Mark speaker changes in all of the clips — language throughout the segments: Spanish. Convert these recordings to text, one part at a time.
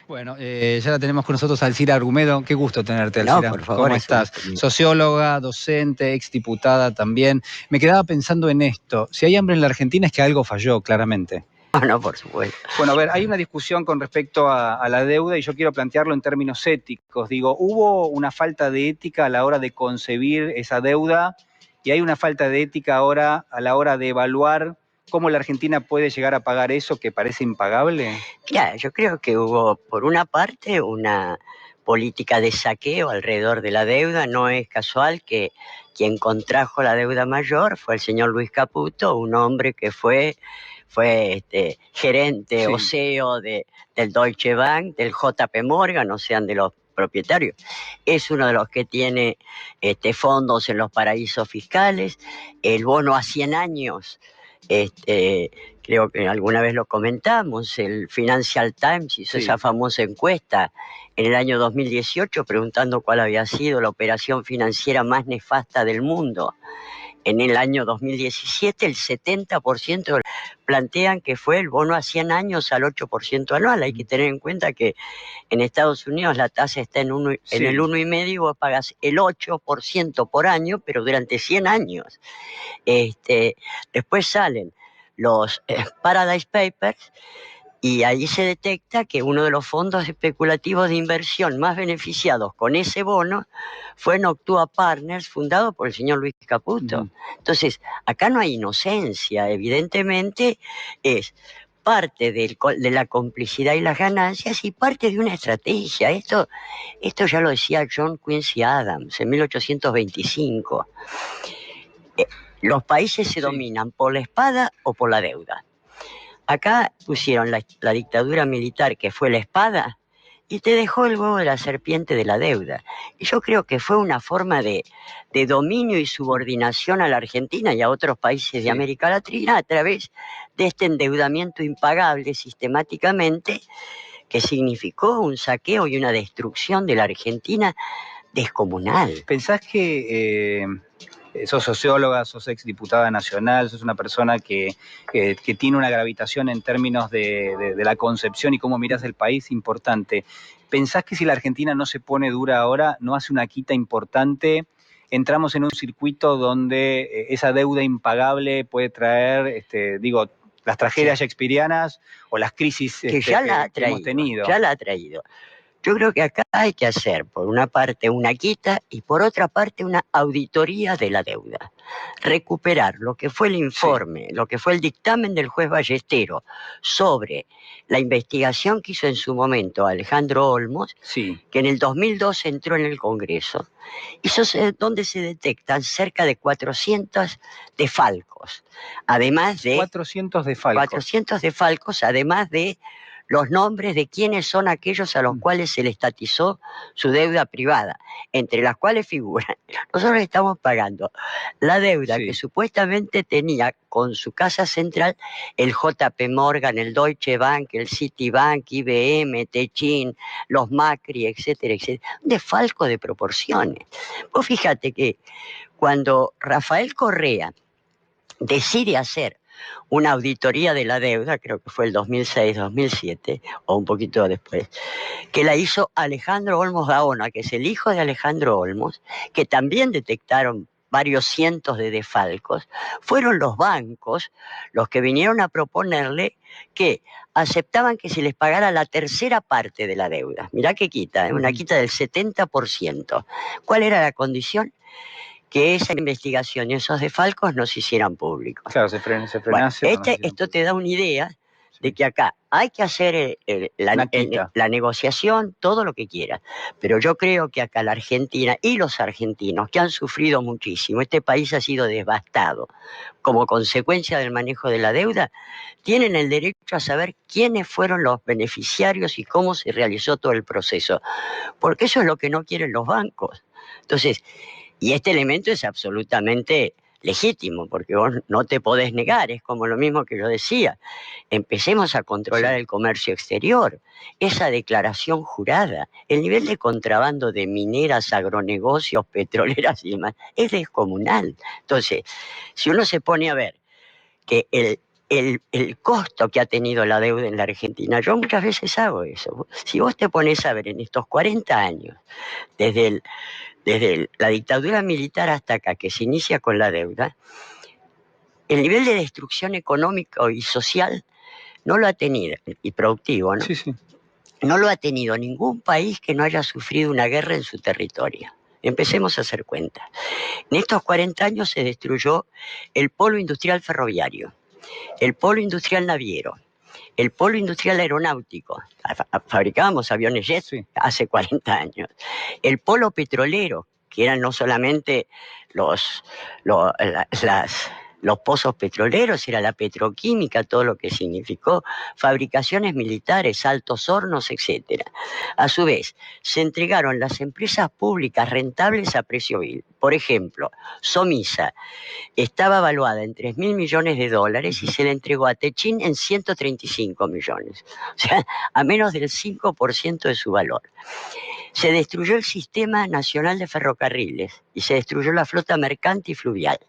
Speaker 1: Bueno, ya la tenemos con nosotros a Alcira Argumedo. Qué gusto tenerte,
Speaker 2: No,
Speaker 1: Alcira.
Speaker 2: por favor,
Speaker 1: ¿Cómo
Speaker 2: es un
Speaker 1: estás?
Speaker 2: gusto mío.
Speaker 1: Socióloga, docente, exdiputada también. Me quedaba pensando en esto. Si hay hambre en la Argentina es que algo falló, claramente.
Speaker 2: No, no, por supuesto.
Speaker 1: Bueno, a ver, hay una discusión con respecto a la deuda y yo quiero plantearlo en términos éticos. Digo, ¿hubo una falta de ética a la hora de concebir esa deuda? Y hay una falta de ética ahora a la hora de evaluar cómo la Argentina puede llegar a pagar eso que parece impagable.
Speaker 2: Mira, yo creo que hubo, por una parte, una política de saqueo alrededor de la deuda. No es casual que quien contrajo la deuda mayor fue el señor Luis Caputo, un hombre que fue gerente o
Speaker 1: Sí.
Speaker 2: CEO del Deutsche Bank, del JP Morgan, o sea, de los propietarios. Es uno de los que tiene fondos en los paraísos fiscales. El bono a 100 años. Creo que alguna vez lo comentamos, el Financial Times hizo esa famosa encuesta en el año 2018 preguntando cuál había sido la operación financiera más nefasta del mundo. En el año 2017 el 70% plantean que fue el bono a 100 años al 8% anual. Hay que tener en cuenta que en Estados Unidos la tasa está en el 1,5% y vos pagas el 8% por año, pero durante 100 años. Después salen los Paradise Papers y ahí se detecta que uno de los fondos especulativos de inversión más beneficiados con ese bono fue Noctua Partners, fundado por el señor Luis Caputo. Entonces, acá no hay inocencia, evidentemente es parte de la complicidad y las ganancias y parte de una estrategia. Esto ya lo decía John Quincy Adams en 1825. Los países se dominan por la espada o por la deuda. Acá pusieron la dictadura militar, que fue la espada, y te dejó el huevo de la serpiente de la deuda. Y yo creo que fue una forma de dominio y subordinación a la Argentina y a otros países de América Latina a través de este endeudamiento impagable sistemáticamente, que significó un saqueo y una destrucción de la Argentina descomunal.
Speaker 1: ¿Pensás que sos socióloga, sos exdiputada nacional, sos una persona que tiene una gravitación en términos de la concepción y cómo mirás el país importante? ¿Pensás que si la Argentina no se pone dura ahora, no hace una quita importante? Entramos en un circuito donde esa deuda impagable puede traer, las tragedias shakespearianas o las crisis
Speaker 2: que ya la ha
Speaker 1: que hemos
Speaker 2: traído,
Speaker 1: tenido.
Speaker 2: ya la ha traído. Yo creo que acá hay que hacer, por una parte, una quita y por otra parte, una auditoría de la deuda. Recuperar lo que fue el informe, lo que fue el dictamen del juez Ballestero sobre la investigación que hizo en su momento Alejandro Olmos, que en el 2002 entró en el Congreso, donde se detectan cerca de 400 defalcos. Además de
Speaker 1: 400 defalcos.
Speaker 2: 400 defalcos, además de los nombres de quiénes son aquellos a los cuales se le estatizó su deuda privada, entre las cuales figuran. Nosotros estamos pagando la deuda que supuestamente tenía con su casa central el JP Morgan, el Deutsche Bank, el Citibank, IBM, Techin, los Macri, etcétera, etcétera. Un desfalco de proporciones. Vos fíjate que cuando Rafael Correa decide hacer una auditoría de la deuda, creo que fue el 2006-2007, o un poquito después, que la hizo Alejandro Olmos Gaona, que es el hijo de Alejandro Olmos, que también detectaron varios cientos de desfalcos. Fueron los bancos los que vinieron a proponerle que aceptaban que se les pagara la tercera parte de la deuda. Mirá qué quita, una quita del 70%. ¿Cuál era la condición? Que esa investigación y esos desfalcos no se hicieran públicos.
Speaker 1: Claro, se frenase.
Speaker 2: Bueno, esto te da una idea de que acá hay que hacer la negociación, todo lo que quieras. Pero yo creo que acá la Argentina y los argentinos, que han sufrido muchísimo, este país ha sido devastado como consecuencia del manejo de la deuda, tienen el derecho a saber quiénes fueron los beneficiarios y cómo se realizó todo el proceso. Porque eso es lo que no quieren los bancos. Entonces, y este elemento es absolutamente legítimo, porque vos no te podés negar, es como lo mismo que yo decía. Empecemos a controlar el comercio exterior, esa declaración jurada, el nivel de contrabando de mineras, agronegocios, petroleras y demás, es descomunal. Entonces, si uno se pone a ver que el costo que ha tenido la deuda en la Argentina. Yo muchas veces hago eso. Si vos te pones a ver en estos 40 años, desde la dictadura militar hasta acá, que se inicia con la deuda, el nivel de destrucción económica y social no lo ha tenido, y productivo, ¿no?
Speaker 1: Sí, sí.
Speaker 2: No lo ha tenido ningún país que no haya sufrido una guerra en su territorio. Empecemos a hacer cuenta. En estos 40 años se destruyó el polo industrial ferroviario, el polo industrial naviero, el polo industrial aeronáutico. Fabricábamos aviones jet
Speaker 1: Sí.
Speaker 2: hace 40 años. El polo petrolero, que eran no solamente los, lo- la- los pozos petroleros, era la petroquímica, todo lo que significó, fabricaciones militares, altos hornos, etc. A su vez, se entregaron las empresas públicas rentables a precio vil. Por ejemplo, Somisa estaba valuada en 3.000 millones de dólares y se le entregó a Techín en 135 millones, o sea, a menos del 5% de su valor. Se destruyó el Sistema Nacional de Ferrocarriles y se destruyó la flota mercante y fluvial.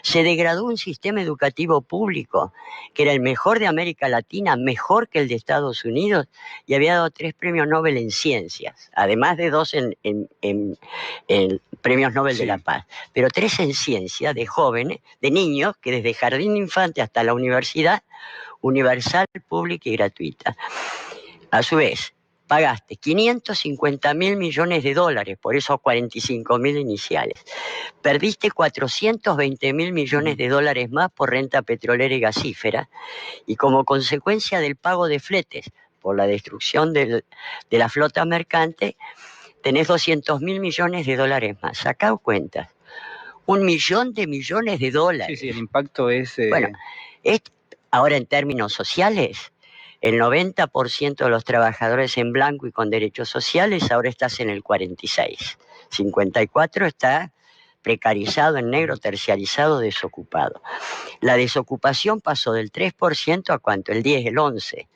Speaker 2: Se degradó un sistema educativo público que era el mejor de América Latina, mejor que el de Estados Unidos, y había dado 3 premios Nobel en ciencias, además de 2 en premios Nobel de la Paz, pero 3 en ciencia de jóvenes, de niños, que desde jardín de infante hasta la universidad, universal, pública y gratuita. A su vez, pagaste 550.000 millones de dólares por esos 45.000 iniciales. Perdiste 420.000 millones de dólares más por renta petrolera y gasífera, y como consecuencia del pago de fletes por la destrucción de la flota mercante, tenés 200.000 millones de dólares más. Sacá cuentas. 1.000.000 de millones de dólares.
Speaker 1: Sí, sí, el impacto es...
Speaker 2: Bueno, ahora en términos sociales, el 90% de los trabajadores en blanco y con derechos sociales, ahora estás en el 46. 54 está precarizado, en negro, terciarizado, desocupado. La desocupación pasó del 3% a cuánto, el 10, el 11.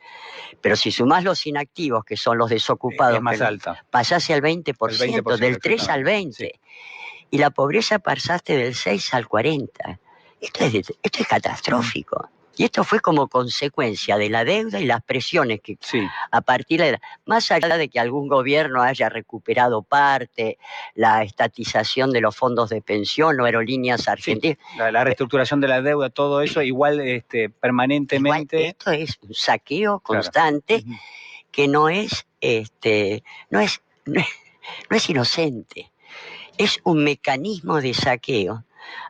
Speaker 2: Pero si sumás los inactivos, que son los desocupados,
Speaker 1: es más alta.
Speaker 2: pasás al 20%,
Speaker 1: El 20%,
Speaker 2: del 3 al 20%.
Speaker 1: Sí.
Speaker 2: Y la pobreza pasaste del 6 al 40%. Esto es catastrófico. Y esto fue como consecuencia de la deuda y las presiones que a partir de más allá de que algún gobierno haya recuperado parte, la estatización de los fondos de pensión o aerolíneas argentinas.
Speaker 1: Sí, la reestructuración de la deuda, todo eso, igual permanentemente.
Speaker 2: Igual, esto es un saqueo constante, claro, que no es inocente. Es un mecanismo de saqueo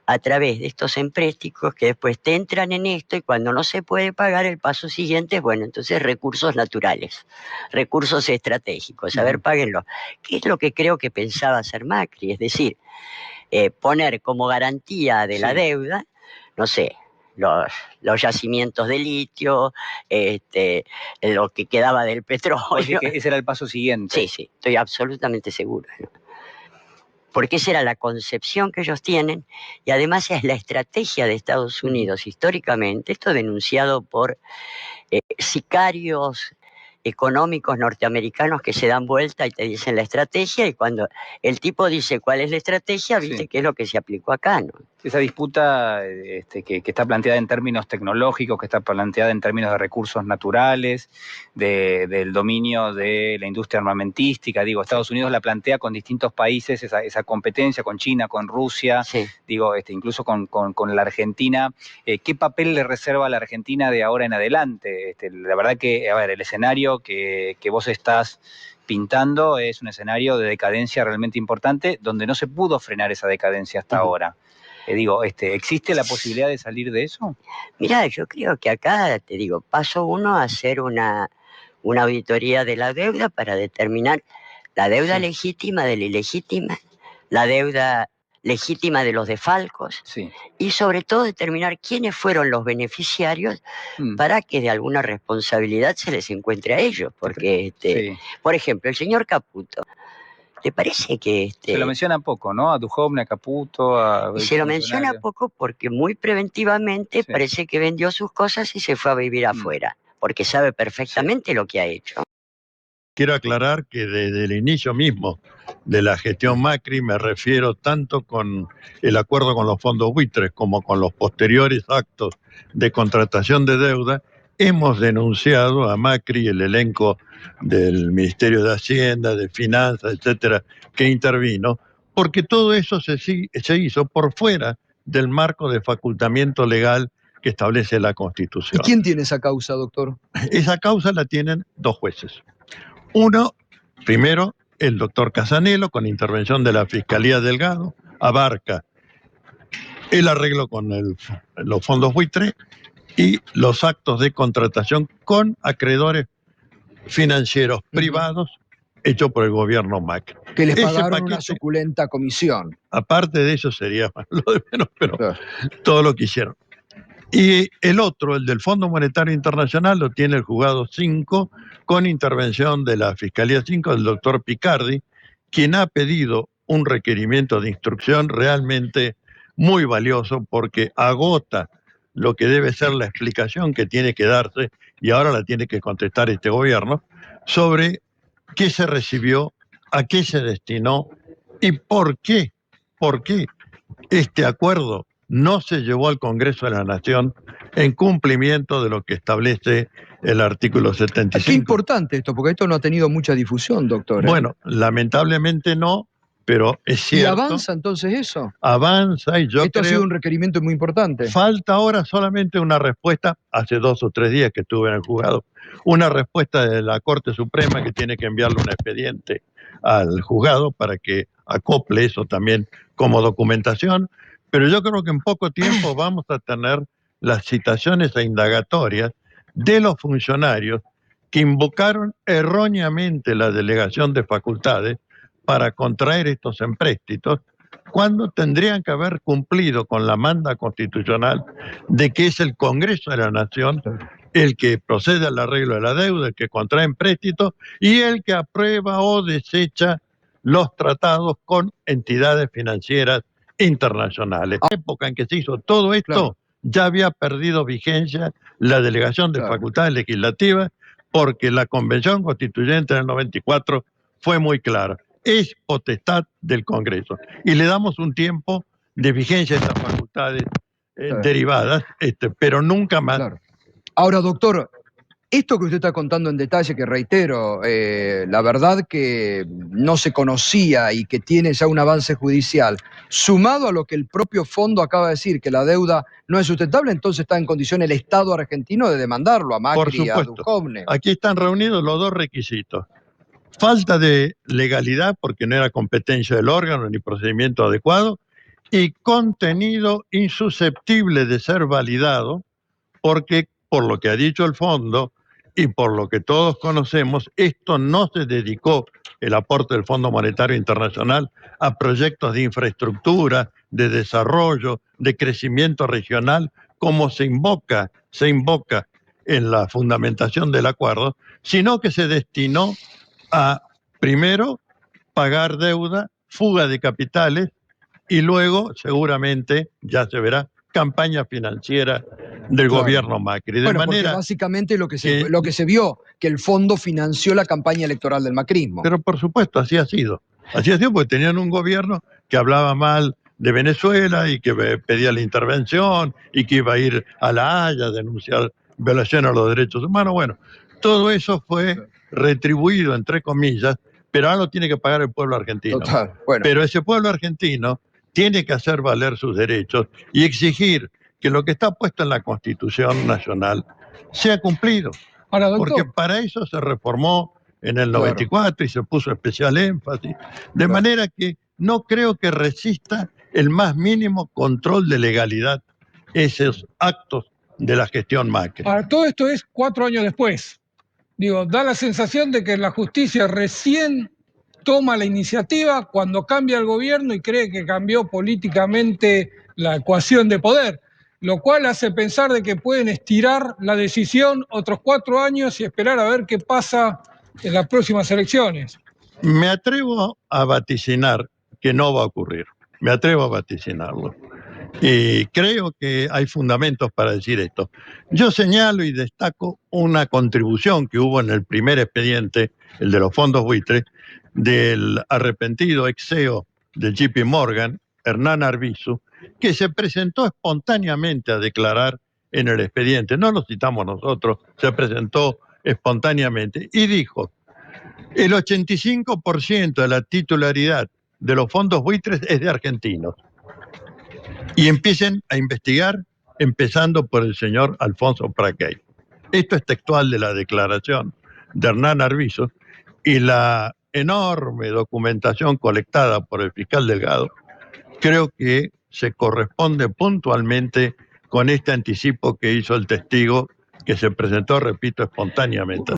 Speaker 2: a través de estos empréstitos que después te entran en esto, y cuando no se puede pagar, el paso siguiente es, bueno, entonces recursos naturales, recursos estratégicos, a ver, páguenlo. ¿Qué es lo que creo que pensaba hacer Macri? Es decir, poner como garantía de la deuda, no sé, los yacimientos de litio, lo que quedaba del petróleo.
Speaker 1: Que ese era el paso siguiente.
Speaker 2: Sí, sí, estoy absolutamente seguro, ¿no? Porque esa era la concepción que ellos tienen, y además es la estrategia de Estados Unidos históricamente, esto denunciado por sicarios económicos norteamericanos que se dan vuelta y te dicen la estrategia, y cuando el tipo dice cuál es la estrategia, viste que es lo que se aplicó acá, ¿no?
Speaker 1: Esa disputa que está planteada en términos tecnológicos, que está planteada en términos de recursos naturales, del dominio de la industria armamentística, digo, Estados Unidos la plantea con distintos países, esa competencia con China, con Rusia, digo, incluso con la Argentina. ¿Qué papel le reserva a la Argentina de ahora en adelante? La verdad que, a ver, el escenario que vos estás pintando es un escenario de decadencia realmente importante, donde no se pudo frenar esa decadencia hasta ahora. Digo, ¿existe la posibilidad de salir de eso?
Speaker 2: Mirá, yo creo que acá, te digo, paso uno a hacer una auditoría de la deuda para determinar la deuda legítima de la ilegítima, la deuda legítima de los desfalcos, y sobre todo determinar quiénes fueron los beneficiarios para que de alguna responsabilidad se les encuentre a ellos. Porque, por ejemplo, el señor Caputo, ¿te parece que
Speaker 1: se lo menciona poco, ¿no? A Duhovne, a Caputo, a...
Speaker 2: Se lo menciona poco porque muy preventivamente parece que vendió sus cosas y se fue a vivir afuera, porque sabe perfectamente lo que ha hecho.
Speaker 3: quiero aclarar que desde el inicio mismo de la gestión Macri me refiero tanto con el acuerdo con los fondos buitres como con los posteriores actos de contratación de deuda, hemos denunciado a Macri y el elenco del Ministerio de Hacienda, de Finanzas, etcétera, que intervino, porque todo eso se hizo por fuera del marco de facultamiento legal que establece la
Speaker 4: ¿Y
Speaker 3: Constitución.
Speaker 4: quién tiene esa causa, doctor?
Speaker 3: Esa causa la tienen dos jueces. Uno, primero, el doctor Casanelo, con intervención de la Fiscalía Delgado, abarca el arreglo con los fondos buitre y los actos de contratación con acreedores financieros privados hechos por el gobierno Macri.
Speaker 4: Que les
Speaker 3: Ese
Speaker 4: pagaron una
Speaker 3: paquete,
Speaker 4: suculenta comisión.
Speaker 3: aparte de eso sería lo de menos, pero
Speaker 4: Claro.
Speaker 3: todo lo que hicieron. Y el otro, el del Fondo Monetario Internacional, lo tiene el juzgado 5, con intervención de la Fiscalía 5 del doctor Picardi, quien ha pedido un requerimiento de instrucción realmente muy valioso porque agota lo que debe ser la explicación que tiene que darse, y ahora la tiene que contestar este gobierno, sobre qué se recibió, a qué se destinó y por qué este acuerdo no se llevó al Congreso de la Nación en cumplimiento de lo que establece el artículo
Speaker 4: Qué
Speaker 3: 75.
Speaker 4: importante esto, porque esto no ha tenido mucha difusión, doctor.
Speaker 3: Bueno, lamentablemente no, pero es
Speaker 4: ¿Y
Speaker 3: cierto.
Speaker 4: avanza entonces eso?
Speaker 3: Avanza, y yo
Speaker 4: Esto ha sido
Speaker 3: creo
Speaker 4: un requerimiento muy importante.
Speaker 3: falta ahora solamente una respuesta, hace 2 o 3 días que estuve en el juzgado, una respuesta de la Corte Suprema que tiene que enviarle un expediente al juzgado para que acople eso también como documentación, pero yo creo que en poco tiempo vamos a tener las citaciones e indagatorias de los funcionarios que invocaron erróneamente la delegación de facultades para contraer estos empréstitos, cuando tendrían que haber cumplido con la manda constitucional de que es el Congreso de la Nación el que procede al arreglo de la deuda, el que contrae empréstitos y el que aprueba o desecha los tratados con entidades financieras internacionales. En la época en que se hizo todo esto,
Speaker 4: Claro.
Speaker 3: ya había perdido vigencia la delegación de
Speaker 4: Claro.
Speaker 3: facultades legislativas, porque la Convención Constituyente del 94 fue muy clara. Es potestad del Congreso. Y le damos un tiempo de vigencia a estas facultades
Speaker 4: Claro.
Speaker 3: derivadas, pero nunca más.
Speaker 4: Claro. Ahora, doctor, esto que usted está contando en detalle, que reitero, la verdad que no se conocía y que tiene ya un avance judicial, sumado a lo que el propio fondo acaba de decir, que la deuda no es sustentable, entonces está en condición el Estado argentino de demandarlo a
Speaker 3: Por
Speaker 4: Macri y a
Speaker 3: supuesto.
Speaker 4: Duhovne.
Speaker 3: Aquí están reunidos los dos requisitos. Falta de legalidad, porque no era competencia del órgano ni procedimiento adecuado, y contenido insusceptible de ser validado, porque por lo que ha dicho el fondo y por lo que todos conocemos, esto no se dedicó, el aporte del Fondo Monetario Internacional, a proyectos de infraestructura, de desarrollo, de crecimiento regional, como se invoca en la fundamentación del acuerdo, sino que se destinó a, primero, pagar deuda, fuga de capitales, y luego, seguramente, ya se verá, campaña financiera del
Speaker 4: Claro.
Speaker 3: gobierno Macri. De
Speaker 4: Bueno, porque
Speaker 3: manera
Speaker 4: básicamente lo que
Speaker 3: que-
Speaker 4: se vio, que el fondo financió la campaña electoral del macrismo.
Speaker 3: Pero por supuesto, así ha sido. Así ha sido porque tenían un gobierno que hablaba mal de Venezuela y que pedía la intervención y que iba a ir a La Haya a denunciar violaciones a los derechos humanos. Bueno, todo eso fue retribuido, entre comillas, pero ahora lo tiene que pagar el pueblo argentino.
Speaker 4: Total. Bueno,
Speaker 3: Pero ese pueblo argentino tiene que hacer valer sus derechos y exigir que lo que está puesto en la Constitución Nacional sea cumplido.
Speaker 5: Ahora,
Speaker 3: Porque
Speaker 5: doctor,
Speaker 3: para eso se reformó en el
Speaker 4: Claro.
Speaker 3: 94 y se puso especial énfasis. De
Speaker 4: Claro.
Speaker 3: manera que no creo que resista el más mínimo control de legalidad esos actos de la gestión Macri.
Speaker 5: ahora, todo esto es 4 años después. Digo, da la sensación de que la justicia recién toma la iniciativa cuando cambia el gobierno y cree que cambió políticamente la ecuación de poder, lo cual hace pensar de que pueden estirar la decisión otros 4 años y esperar a ver qué pasa en las próximas elecciones.
Speaker 3: Me atrevo a vaticinar que no va a ocurrir. Me atrevo a vaticinarlo. Y creo que hay fundamentos para decir esto. Yo señalo y destaco una contribución que hubo en el primer expediente el de los fondos buitres, del arrepentido ex CEO de JP Morgan, Hernán Arbizu, que se presentó espontáneamente a declarar en el expediente. No lo citamos nosotros, se presentó espontáneamente y dijo: el 85% de la titularidad de los fondos buitres es de argentinos. Y empiecen a investigar, empezando por el señor Alfonso Praquey. Esto es textual de la declaración de Hernán Arbizu, y la enorme documentación colectada por el fiscal Delgado creo que se corresponde puntualmente con este anticipo que hizo el testigo, que se presentó, repito, espontáneamente.